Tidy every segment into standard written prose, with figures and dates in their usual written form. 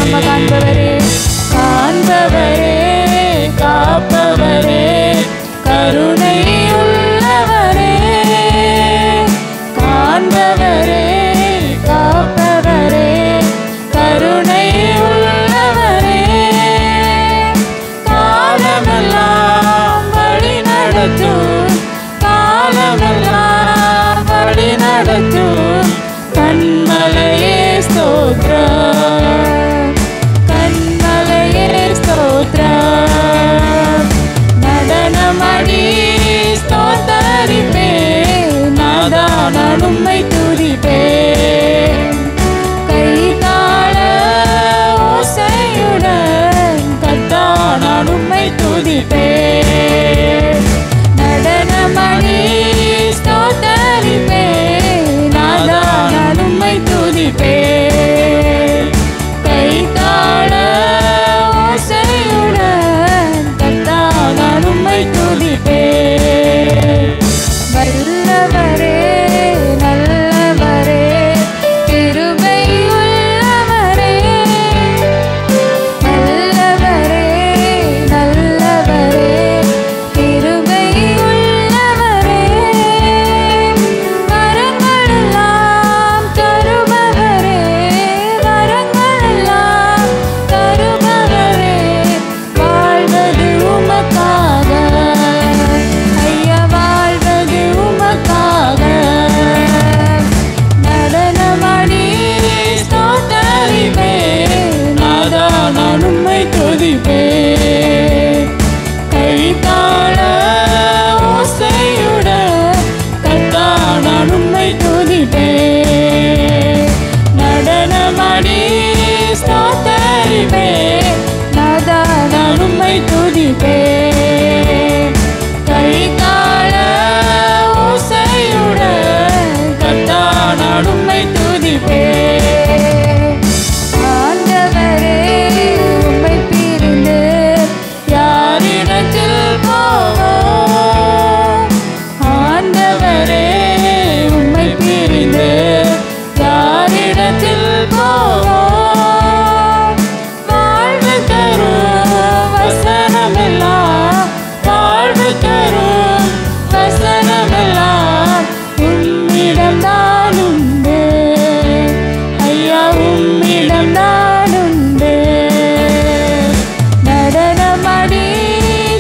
சொல்லுங்க. காண்பவரே காண்பவரே காப்பவரே கருணை உள்ளவரே காண்பவரே காப்பவரே கருணை உள்ளவரே காலமெல்லாம் வழி நடத்தும் காலமெல்லாம் வழி நடத்தும் கண்மலையே ஸ்தோத்திரம் கண்மலையே ஸ்தோத்திரம் நடனமடி ஸ்தோத்தரிப்பேன் நாதா நான் உம்மை துதிப்பேன் கைதாள ஓசையுடன் கர்த்தா நான் உம்மை துதிப்பேன் நடனமடி ஸ்தோத்தரிப்பேன் நாதா நான் உம்மை துதிப்பேன் கைதாள ஓசையுடன் கர்த்தா நான் உம்மை துதிப்பேன் வல்லவரே நல்லவரே கிருபை உள்ளவரே நல்லவரே நல்லவரே கிருபை உள்ளவரே வரங்களெல்லாம் தருபவரே வரங்களெல்லாம் தருபவரே வாழ்வது உமக்காக ஐயா வாழ்வது உமக்காக நடனமடி ஸ்தோத்தரிப்பேன் நாதா நான் உம்மை துதிப்பேன் கைதாள ஓசையுடன் கர்த்தா நான் உம்மை துதிப்பேன் நடனமடி ஸ்தோத்தரிப்பேன் நாதா நான் உம்மை துதிப்பேன் கைதாள ஓசையுடன் கர்த்தா நான் உம்மை துதிப்பேன் ஆண்டவரே உம்மை பிரிந்து யாரிடத்தில் போவோம் ஆண்டவரே உம்மை பிரிந்து யாரிடத்தில் போவோம் வாழ்வு தரும் வசனமெல்லாம் வாழ்வு தரும் வசனமெல்லாம் உம்மிடம் நான் உண்டு ஐயா உம்மிடம் நான் உண்டு நடனமடி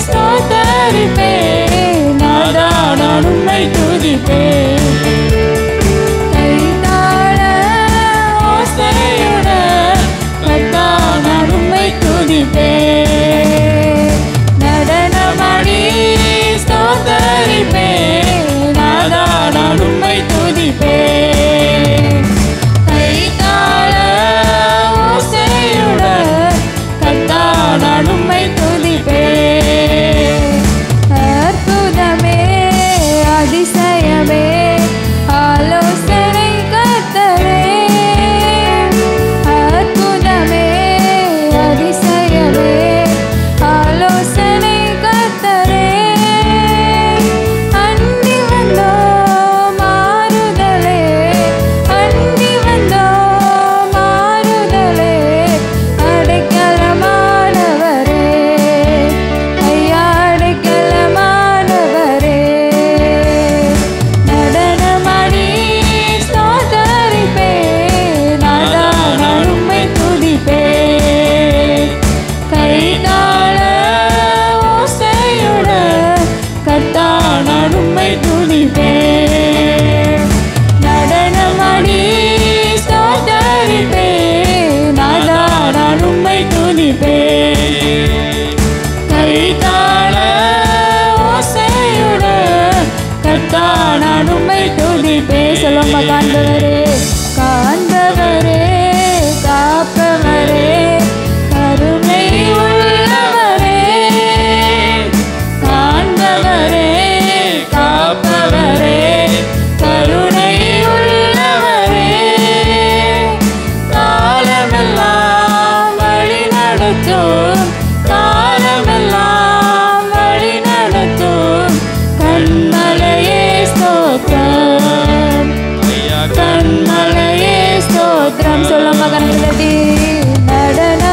ஸ்தோத்தரிப்பேன் நாதா நான் உம்மை துதிப்பேன் கைதாள ஓசையுடன் கர்த்தா நான் உம்மை துதிப்பேன் நடனமடி ஸ்தோத்தரிப்பேன் நாதா நான் உம்மை துதிப்பேன் கைதாள ஓசையுடன் கர்த்தா நான் உம்மை துதிப்பேன் அற்புதமே அதிசயமே ஆலோசனை கர்த்தரே அற்புதமே அதிசயமே ஆலோசனை கர்த்தரே அண்டி வந்தோ மாறுதலே அண்டி வந்தோ மாறுதலே அடைக்கலமானவரே ஐயா அடைக்கலமானவரே நடனமடி ஸ்தோத்தரிப்பேன் நாதா நான் உம்மை துதிப்பேன் கைதாள ஓசையுடன் கர்த்தா நான் உம்மை துதிப்பேன் நடனமடி ஸ்தோத்தரிப்பேன் நாதா நான் உம்மை துதிப்பேன் கைதாள ஓசையுடன் கர்த்தா நான் உம்மை துதிப்பேன் சொல்லுங்க காண்பவரே காண்பவரே காப்பவரே கருணை உள்ளவரே காண்பவரே காப்பவரே கருணை உள்ளவரே காலமெல்லாம் வழி நடத்தும் காலமெல்லாம் வழி நடத்தும் கண்மலையே ஸ்தோத்திரம் கண்மலையே ஸ்தோத்திரம் சொல்லுங்க கண்களை நடன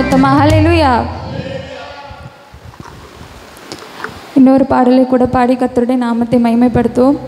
சத்தமா ஹல்லேலூயா. இன்னொரு பாடலை கூட பாடி கர்த்தருடைய நாமத்தை மகிமைப்படுத்துவோம்.